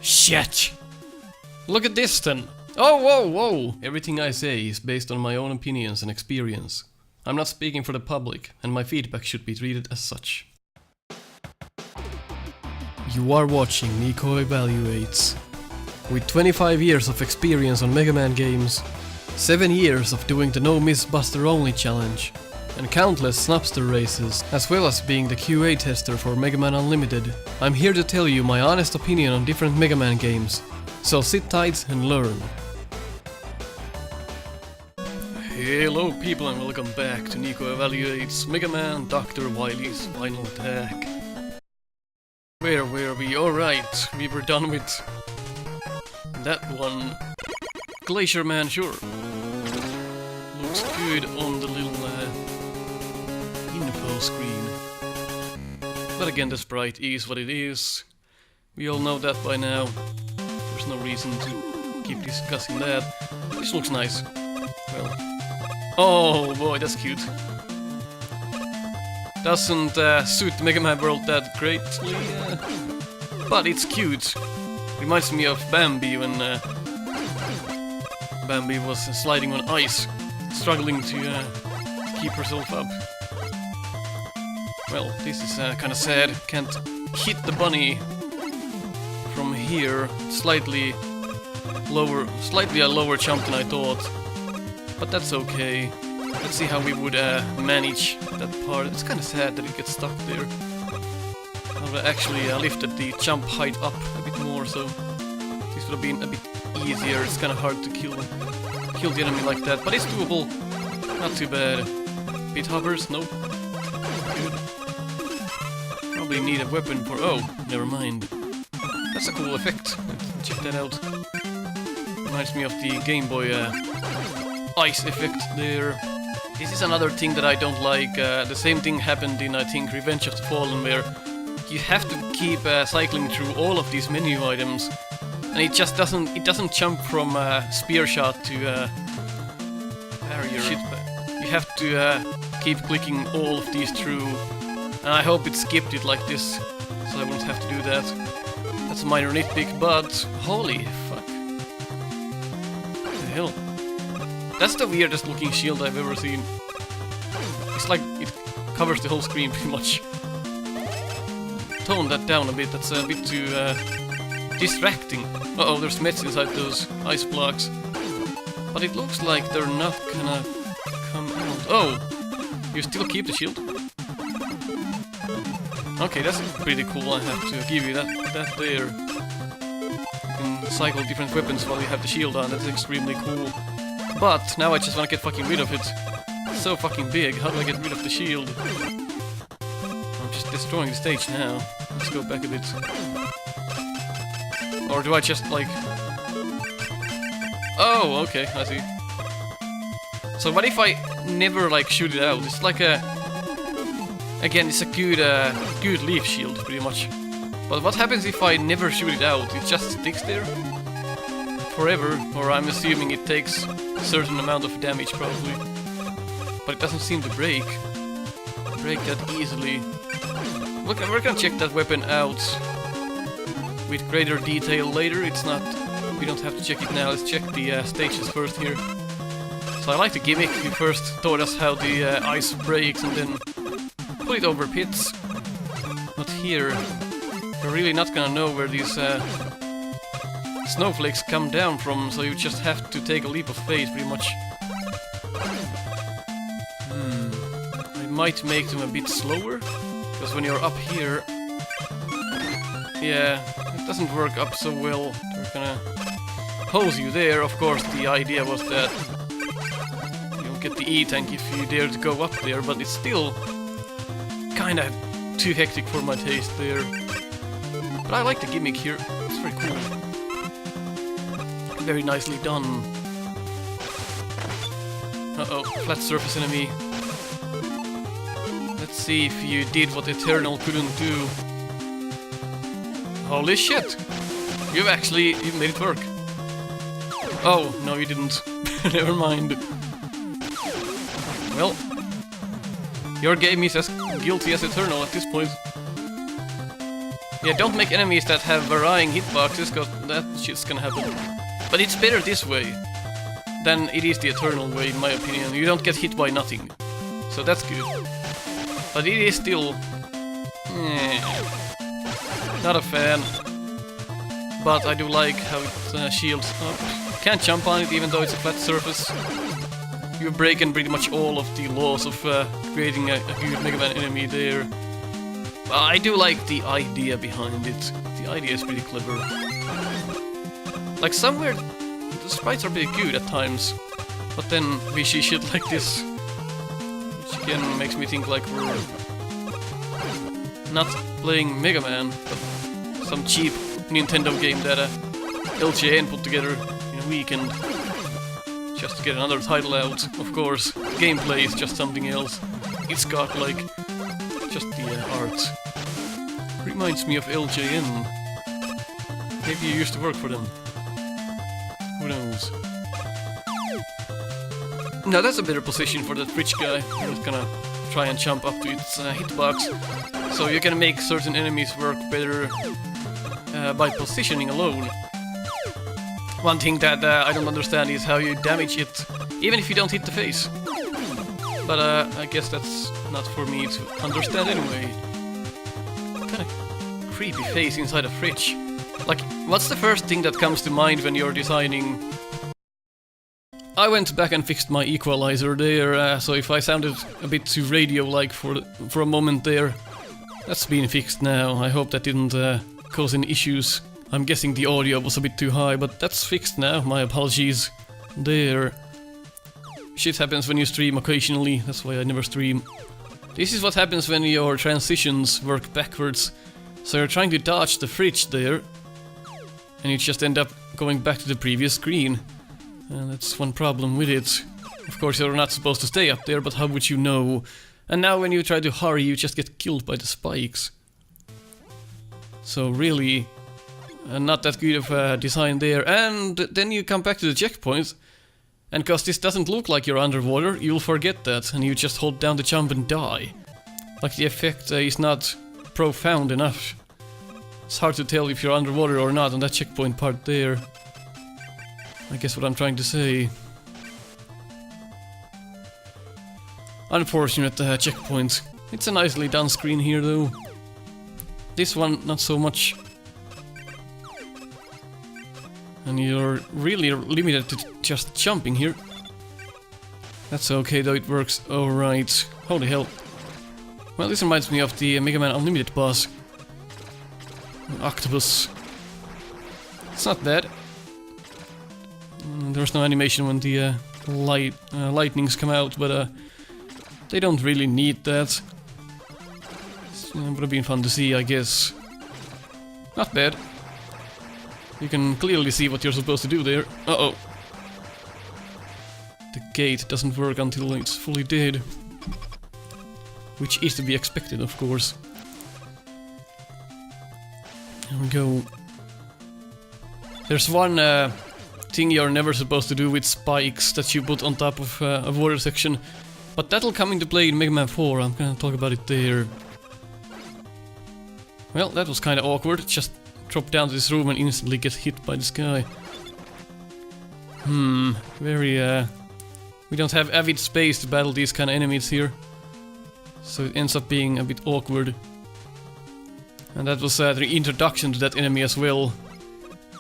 Shit! Look at this then! Oh, whoa, whoa! Everything I say is based on my own opinions and experience. I'm not speaking for the public, and my feedback should be treated as such. You are watching Nico Evaluates. With 25 years of experience on Mega Man games, 7 years of doing the No Miss Buster Only challenge, and countless Snupster Races, as well as being the QA tester for Mega Man Unlimited, I'm here to tell you my honest opinion on different Mega Man games. So sit tight and learn. Hello people and welcome back to Nico Evaluates Mega Man Dr. Wily's Final Attack. Where were we? Alright, we were done with that one. Glacier Man, sure. Looks good on the little info screen. But again, the sprite is what it is. We all know that by now. There's no reason to keep discussing that. This looks nice. Well, oh boy, that's cute. Doesn't suit the Mega Man world that greatly, but it's cute. Reminds me of Bambi when Bambi was sliding on ice, struggling to keep herself up. Well, this is kinda sad. Can't hit the bunny from here. Slightly a lower jump than I thought. But that's okay. Let's see how we would manage that part. It's kinda sad that it gets stuck there. I've actually lifted the jump height up a bit more, so this would have been a bit easier. It's kinda hard to kill the enemy like that, but it's doable. Not too bad. Bit hovers? Nope. Good. Probably need a weapon for... oh, never mind. That's a cool effect. Let's check that out. Reminds me of the Game Boy ice effect there. This is another thing that I don't like. The same thing happened in, I think, Revenge of the Fallen, where you have to keep cycling through all of these menu items, and it just doesn't jump from spear shot to barrier. Shit. You have to keep clicking all of these through, and I hope it skipped it like this, so I won't have to do that. That's a minor nitpick, but holy fuck. What the hell? That's the weirdest looking shield I've ever seen. It's like it covers the whole screen pretty much. Tone that down a bit, that's a bit too distracting. Uh-oh, there's mets inside those ice blocks. But it looks like they're not gonna come out. Oh! You still keep the shield? Okay, that's pretty cool, I have to give you that there. You can cycle different weapons while you have the shield on, that's extremely cool. But now I just wanna get fucking rid of it. It's so fucking big, how do I get rid of the shield? I'm just destroying the stage now. Let's go back a bit. Or do I just like... oh, okay, I see. So what if I never like shoot it out? It's like a... again, it's a good leaf shield, pretty much. But what happens if I never shoot it out? It just sticks there? Forever, or I'm assuming it takes a certain amount of damage, probably. But it doesn't seem to break that easily. We're gonna check that weapon out with greater detail later. It's not... we don't have to check it now. Let's check the stages first here. So I like the gimmick. You first taught us how the ice breaks and then put it over pits. But here, we're really not gonna know where these snowflakes come down from, so you just have to take a leap of faith, pretty much. I might make them a bit slower, because when you're up here... yeah, it doesn't work up so well. They're gonna hose you there. Of course, the idea was that you'll get the E-tank if you dare to go up there, but it's still kinda too hectic for my taste there. But I like the gimmick here. It's very cool. Very nicely done. Uh-oh, flat surface enemy. Let's see if you did what Eternal couldn't do. Holy shit! You made it work. Oh, no you didn't. Never mind. Well, your game is as guilty as Eternal at this point. Yeah, don't make enemies that have varying hitboxes, cause that shit's gonna happen. But it's better this way than it is the eternal way, in my opinion. You don't get hit by nothing. So that's good. But it is still... not a fan. But I do like how it shields up. Can't jump on it even though it's a flat surface. You've broken pretty much all of the laws of creating a good Mega Man enemy there. I do like the idea behind it. The idea is pretty clever. Like somewhere, the sprites are pretty good at times. But then we see shit like this. Which again makes me think like we're not playing Mega Man, but some cheap Nintendo game that LJN put together in a weekend. Just to get another title out, of course. Gameplay is just something else. It's got like just the art. Reminds me of LJN. Maybe you used to work for them. Who knows? Now that's a better position for that rich guy. He's gonna try and jump up to its hitbox. So you can make certain enemies work better by positioning alone. One thing that I don't understand is how you damage it, even if you don't hit the face. But I guess that's not for me to understand anyway. Kinda creepy face inside a fridge. Like, what's the first thing that comes to mind when you're designing? I went back and fixed my equalizer there, so if I sounded a bit too radio-like for a moment there, that's been fixed now. I hope that didn't cause any issues. I'm guessing the audio was a bit too high, but that's fixed now. My apologies. There. Shit happens when you stream occasionally, that's why I never stream. This is what happens when your transitions work backwards. So you're trying to dodge the fridge there, and you just end up going back to the previous screen. And that's one problem with it. Of course you're not supposed to stay up there, but how would you know? And now when you try to hurry, you just get killed by the spikes. So really... not that good of a design there, and then you come back to the checkpoint, and cause this doesn't look like you're underwater, you'll forget that, and you just hold down the jump and die. Like the effect is not profound enough. It's hard to tell if you're underwater or not on that checkpoint part there. I guess what I'm trying to say. Unfortunate checkpoint. It's a nicely done screen here though. This one not so much. And you're really limited to just jumping here. That's okay though, it works alright. Holy hell. Well, this reminds me of the Mega Man Unlimited boss. Octopus. It's not bad. There's no animation when the lightnings come out, but they don't really need that. It would have been fun to see, I guess. Not bad. You can clearly see what you're supposed to do there. Uh-oh. The gate doesn't work until it's fully dead. Which is to be expected, of course. There we go. There's one thing you're never supposed to do with spikes that you put on top of a water section. But that'll come into play in Mega Man 4, I'm gonna talk about it there. Well, that was kinda awkward, just drop down to this room and instantly get hit by this guy. Very we don't have avid space to battle these kind of enemies here. So it ends up being a bit awkward. And that was the introduction to that enemy as well.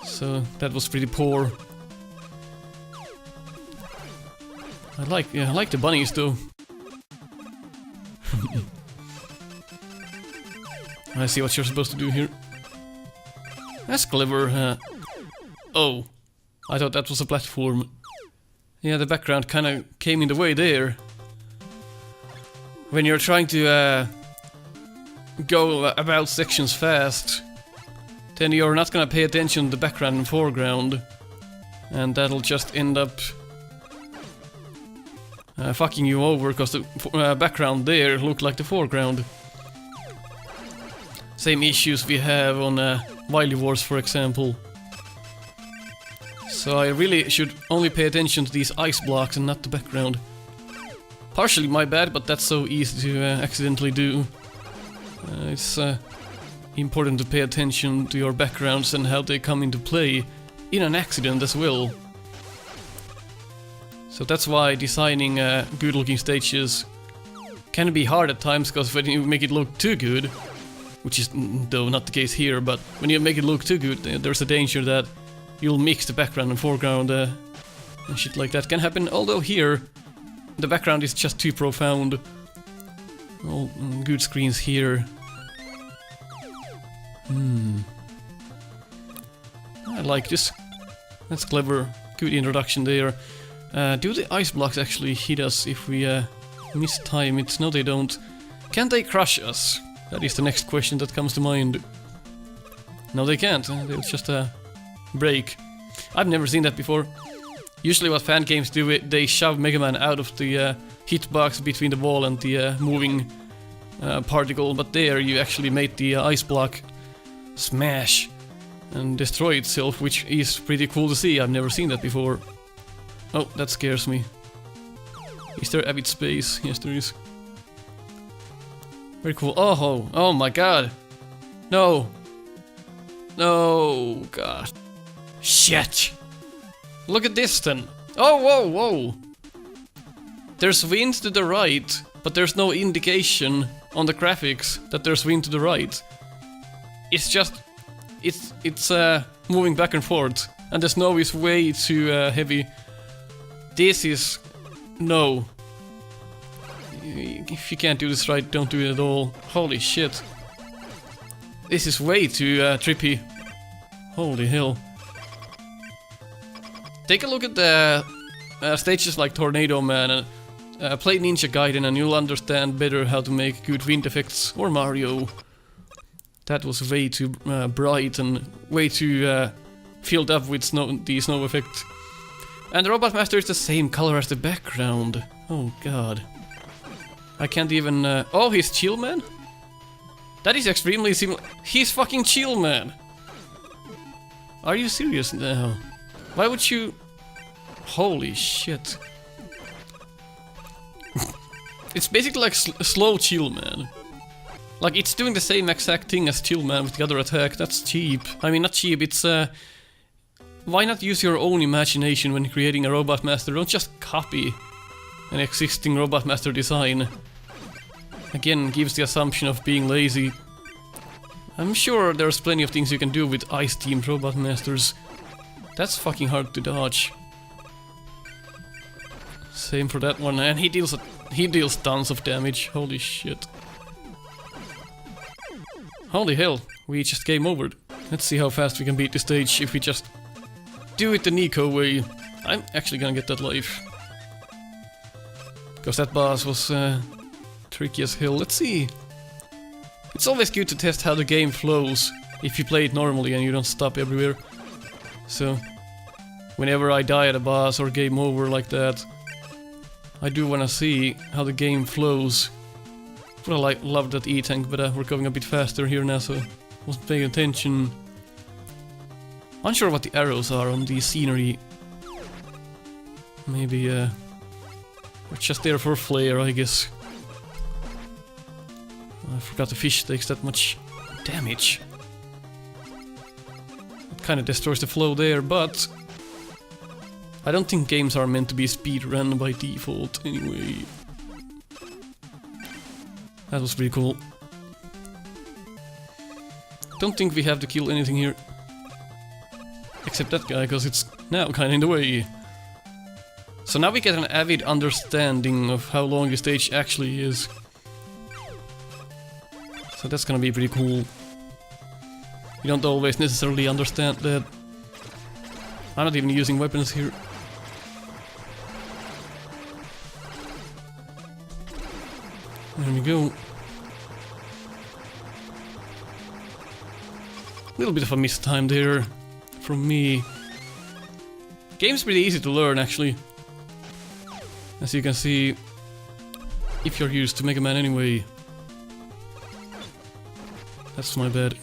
So that was pretty poor. I like the bunnies though. I see what you're supposed to do here. That's clever. Oh, I thought that was a platform. Yeah, the background kind of came in the way there. When you're trying to go about sections fast, then you're not gonna pay attention to the background and foreground, and that'll just end up fucking you over, because the background there looked like the foreground. Same issues we have on Wily Wars, for example. So I really should only pay attention to these ice blocks and not the background. Partially my bad, but that's so easy to accidentally do. It's important to pay attention to your backgrounds and how they come into play in an accident as well. So that's why designing good looking stages can be hard at times, because when you make it look too good, which is though not the case here, but when you make it look too good, there's a danger that you'll mix the background and foreground and shit like that can happen. Although here, the background is just too profound. All good screens here. I like this. That's clever. Good introduction there. Do the ice blocks actually hit us if we mistime it? No, they don't. Can they crush us? That is the next question that comes to mind. No, they can't. They'll just break. I've never seen that before. Usually what fan games do, they shove Mega Man out of the hitbox between the wall and the moving particle, but there you actually made the ice block smash and destroy itself, which is pretty cool to see. I've never seen that before. Oh, that scares me. Is there avid space? Yes, there is. Very cool. Oh my god. No. No, god. Shit. Look at this then. Oh, whoa. There's wind to the right, but there's no indication on the graphics that there's wind to the right. It's just... It's moving back and forth, and the snow is way too heavy. This is... no. If you can't do this right, don't do it at all. Holy shit. This is way too trippy. Holy hell. Take a look at the stages like Tornado Man and play Ninja Gaiden, and you'll understand better how to make good wind effects, or Mario. That was way too bright and way too filled up with the snow effect. And the Robot Master is the same color as the background. Oh god. I can't even... oh, he's Chill Man? That is extremely similar. He's fucking Chill Man! Are you serious now? Why would you... Holy shit. It's basically like slow Chill Man. Like, it's doing the same exact thing as Chill Man with the other attack. That's cheap. I mean, not cheap, it's why not use your own imagination when creating a Robot Master? Don't just copy an existing Robot Master design. Again, gives the assumption of being lazy. I'm sure there's plenty of things you can do with ice-themed Robot Masters. That's fucking hard to dodge. Same for that one, and he deals tons of damage. Holy shit. Holy hell, we just game over. Let's see how fast we can beat the stage if we just do it the Nico way. I'm actually gonna get that life. Because that boss was tricky as hell. Let's see. It's always good to test how the game flows if you play it normally and you don't stop everywhere. So, whenever I die at a boss or game over like that, I do wanna see how the game flows. But I love that E-tank, but we're going a bit faster here now, so I wasn't paying attention. Unsure what the arrows are on the scenery. Maybe we're just there for flair, I guess. I forgot the fish takes that much damage. It kinda destroys the flow there, but I don't think games are meant to be speedrun by default anyway. That was pretty cool. Don't think we have to kill anything here. Except that guy, because it's now kinda in the way. So now we get an avid understanding of how long the stage actually is. So that's gonna be pretty cool. You don't always necessarily understand that. I'm not even using weapons here. There we go. A little bit of a mistime there from me. Game's pretty easy to learn, actually. As you can see, if you're used to Mega Man anyway. That's my bad.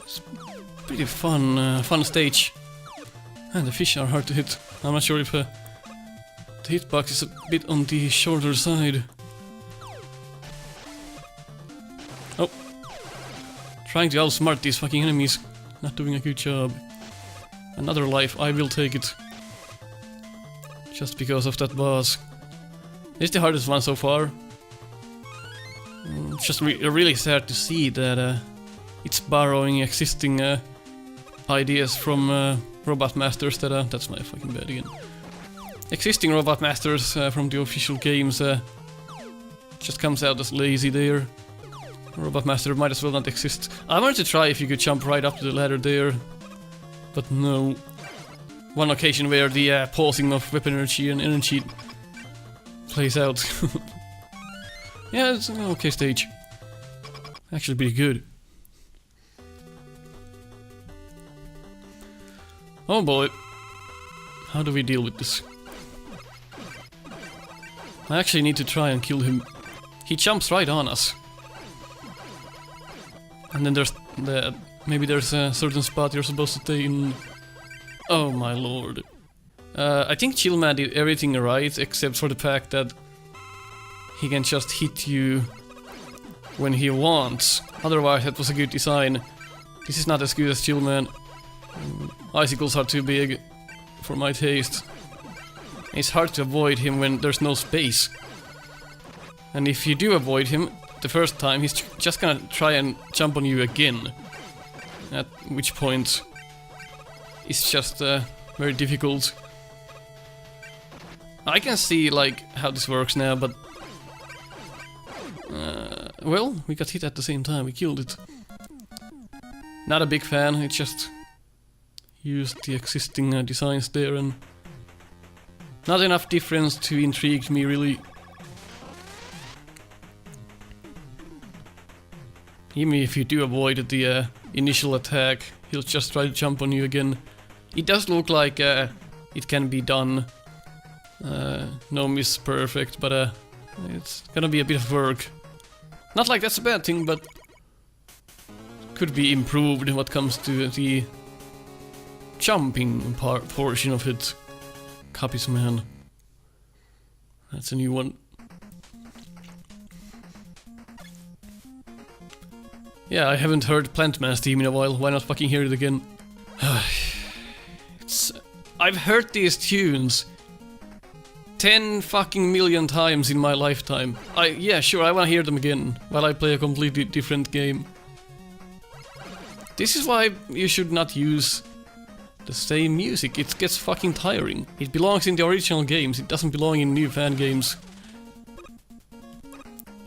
It's pretty fun, fun stage. And the fish are hard to hit. I'm not sure if the hitbox is a bit on the shorter side. Trying to outsmart these fucking enemies. Not doing a good job. Another life, I will take it. Just because of that boss. It's the hardest one so far. It's just really sad to see that it's borrowing existing ideas from Robot Masters that's my fucking bad again. Existing Robot Masters from the official games just comes out as lazy there. Robot Master might as well not exist. I wanted to try if you could jump right up to the ladder there, but no. One occasion where the pausing of weapon energy and energy plays out. Yeah, it's an okay stage. Actually pretty good. Oh boy. How do we deal with this? I actually need to try and kill him. He jumps right on us. And then there's maybe there's a certain spot you're supposed to stay in. Oh my lord. I think Chillman did everything right except for the fact that he can just hit you when he wants. Otherwise that was a good design. This is not as good as Chillman. Icicles are too big for my taste. It's hard to avoid him when there's no space. And if you do avoid him the first time, he's just gonna try and jump on you again. At which point it's just very difficult. I can see like how this works now, but well, we got hit at the same time, we killed it. Not a big fan, it just used the existing designs there and not enough difference to intrigue me really. Even if you do avoid the initial attack, he'll just try to jump on you again. It does look like it can be done. No miss perfect, but it's gonna be a bit of work. Not like that's a bad thing, but could be improved when it comes to the jumping portion of it. Copies, man. That's a new one. Yeah, I haven't heard Plant Man's theme in a while. Why not fucking hear it again? I've heard these tunes 10 fucking million times in my lifetime. Yeah, sure, I wanna hear them again while I play a completely different game. This is why you should not use the same music. It gets fucking tiring. It belongs in the original games. It doesn't belong in new fan games.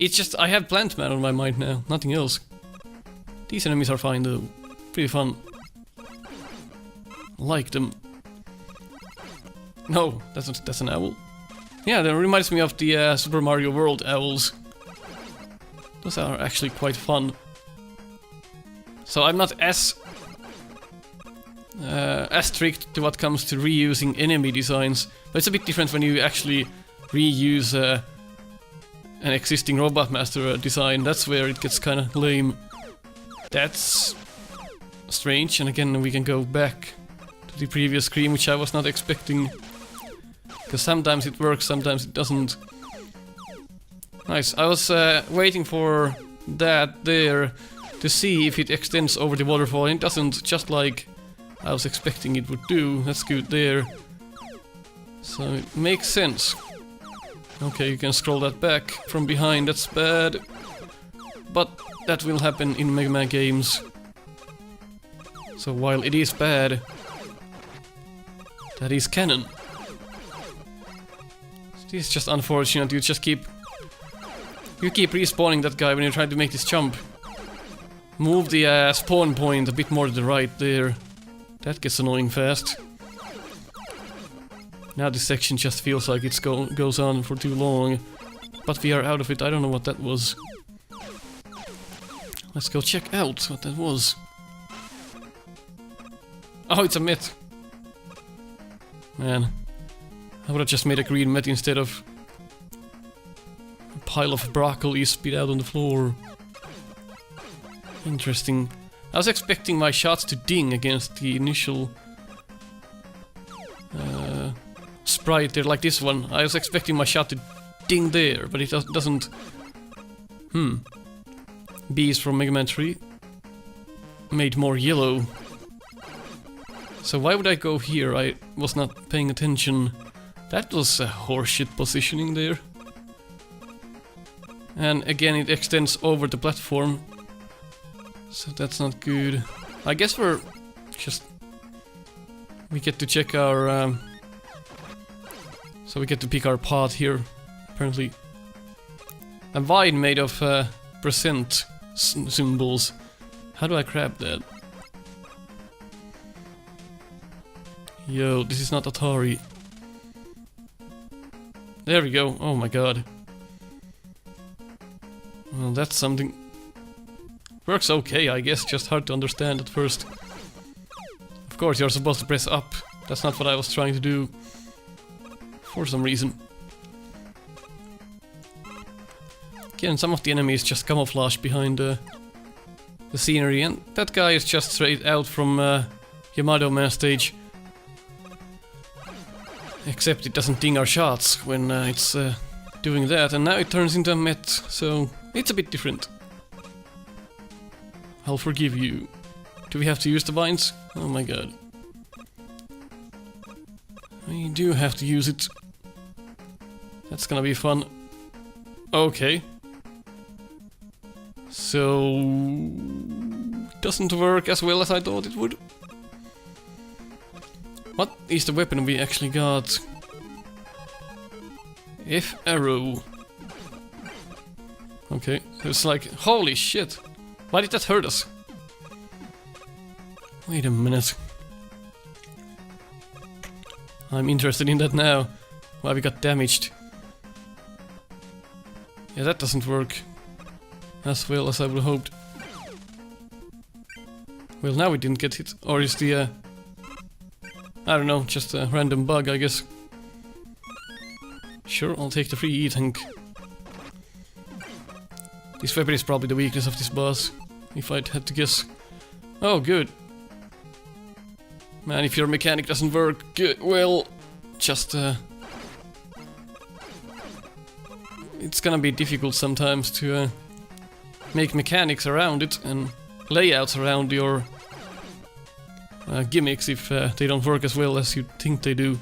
It's just I have Plant Man on my mind now. Nothing else. These enemies are fine though. Pretty fun. Like them. No, that's an owl. Yeah, that reminds me of the Super Mario World owls. Those are actually quite fun. So I'm not as strict to what comes to reusing enemy designs, but it's a bit different when you actually reuse an existing Robot Master design. That's where it gets kind of lame. That's strange, and again we can go back to the previous screen, which I was not expecting. Because sometimes it works, sometimes it doesn't. Nice, I was waiting for that there to see if it extends over the waterfall, and it doesn't, just like I was expecting it would do. That's good there. So it makes sense. Okay, you can scroll that back from behind, that's bad. But that will happen in Mega Man games. So while it is bad, that is canon. This is just unfortunate, you keep respawning that guy when you're trying to make this jump. Move the spawn point a bit more to the right there. That gets annoying fast. Now this section just feels like it goes on for too long. But we are out of it, I don't know what that was. Let's go check out what that was. Oh, it's a myth. Man. I would have just made a green met instead of a pile of broccoli spit out on the floor. Interesting. I was expecting my shots to ding against the initial sprite there, like this one. I was expecting my shot to ding there, but it doesn't. Bees from Mega Man 3. made more yellow. So why would I go here? I was not paying attention. That was a horseshit positioning there. And again it extends over the platform. So that's not good. I guess we get to check our... so we get to pick our path here, apparently. A vine made of percent symbols. How do I grab that? Yo, this is not Atari. There we go. Oh my god. Well, that's something. Works okay, I guess, just hard to understand at first. Of course, you're supposed to press up. That's not what I was trying to do. For some reason. Again, some of the enemies just camouflage behind the scenery, and that guy is just straight out from Yamato Man stage. Except it doesn't ding our shots when it's doing that, and now it turns into a Met, so it's a bit different. I'll forgive you. Do we have to use the vines? Oh my god. We do have to use it. That's gonna be fun. Okay. So... doesn't work as well as I thought it would. What is the weapon we actually got? F arrow. Okay, it's like, holy shit. Why did that hurt us? Wait a minute. I'm interested in that now. Why we got damaged. Yeah, that doesn't work as well as I would have hoped. Well, now we didn't get hit. Or is the... I don't know, just a random bug, I guess. Sure, I'll take the free E-tank. This weapon is probably the weakness of this boss, if I'd had to guess. Oh, good. Man, if your mechanic doesn't work, good, well, just it's gonna be difficult sometimes to make mechanics around it and layouts around your gimmicks if they don't work as well as you think they do.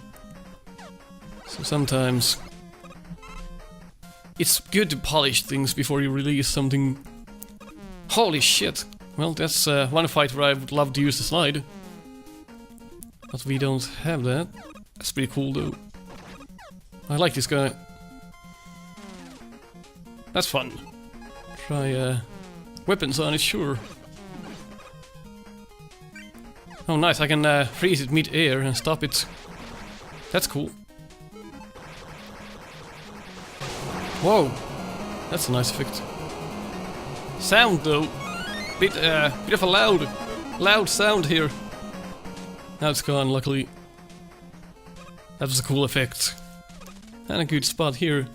So sometimes it's good to polish things before you release something. Holy shit! Well, that's one fight where I would love to use the slide. But we don't have that. That's pretty cool though. I like this guy. That's fun. Try weapons on it, sure. Oh nice, I can freeze it mid-air and stop it. That's cool. Whoa! That's a nice effect. Sound though. Bit of a loud sound here. Now it's gone, luckily. That was a cool effect. And a good spot here.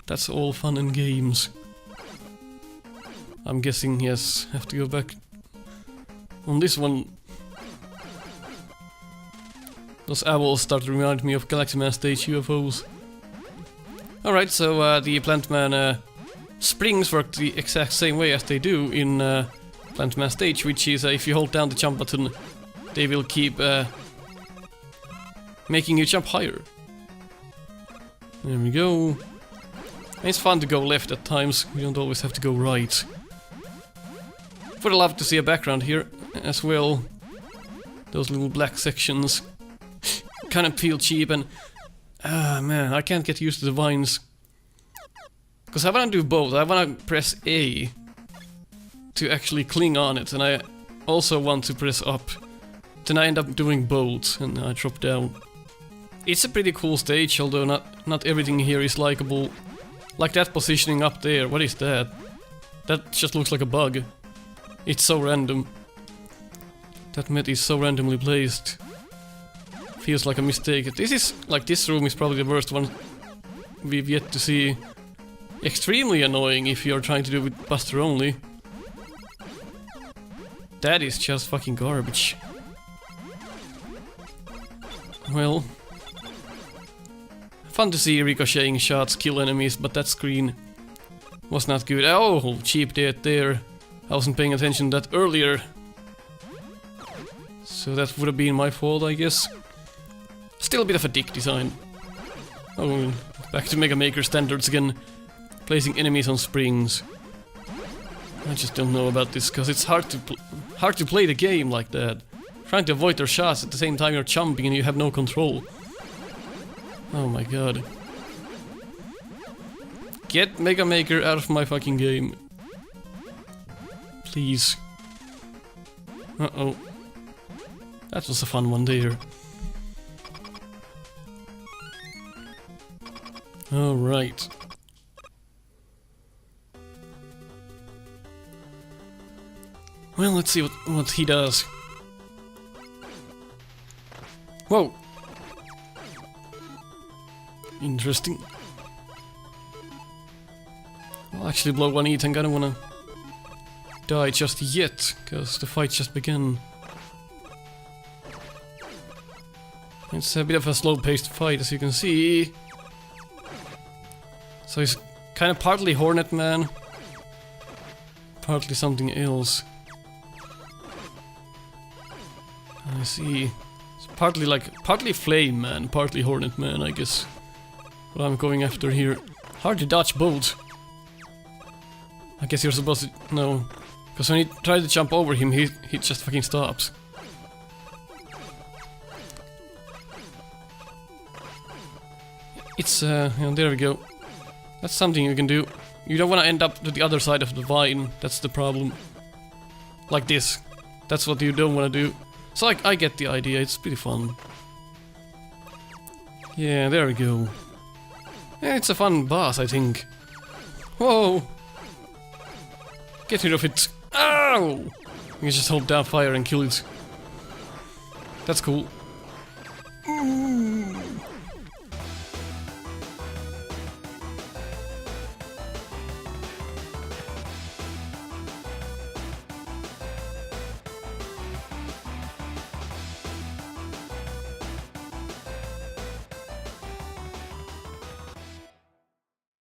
That's all fun and games. I'm guessing, yes, have to go back on this one. Those owls start to remind me of Galaxy Man stage UFOs. Alright, so the Plant Man springs work the exact same way as they do in Plant Man stage, which is if you hold down the jump button, they will keep making you jump higher. There we go. It's fun to go left at times, you don't always have to go right. Would love to see a background here as well. Those little black sections kind of feel cheap, and man, I can't get used to the vines. Because I want to do both. I want to press A to actually cling on it, and I also want to press up. Then I end up doing both, and I drop down. It's a pretty cool stage, although not everything here is likable. Like that positioning up there, what is that? That just looks like a bug. It's so random. That Met is so randomly placed. Feels like a mistake. This is, like, this room is probably the worst one we've yet to see. Extremely annoying if you're trying to do it with Buster only. That is just fucking garbage. Well, fun to see ricocheting shots kill enemies, but that screen was not good. Oh, cheap death there. I wasn't paying attention to that earlier. So that would have been my fault, I guess. Still a bit of a dick design. Oh, back to Mega Maker standards again. Placing enemies on springs. I just don't know about this, because it's hard to play the game like that. Trying to avoid their shots at the same time you're jumping and you have no control. Oh my god. Get Mega Maker out of my fucking game. Please. Uh-oh. That was a fun one there. Alright. Well, let's see what he does. Whoa! Interesting. I'll actually blow one E tank, I don't wanna die just yet, because the fight just began. It's a bit of a slow-paced fight, as you can see. So he's kind of partly Hornet Man, partly something else. I see. It's partly Flame Man, partly Hornet Man, I guess. What I'm going after here. Hard to dodge both. I guess you're supposed to... no. Because when you try to jump over him, he just fucking stops. It's, there we go. That's something you can do. You don't want to end up to the other side of the vine, that's the problem. Like this. That's what you don't want to do. So I get the idea, it's pretty fun. Yeah, there we go. Yeah, it's a fun boss, I think. Whoa! Get rid of it. Ow! You can just hold down fire and kill it. That's cool.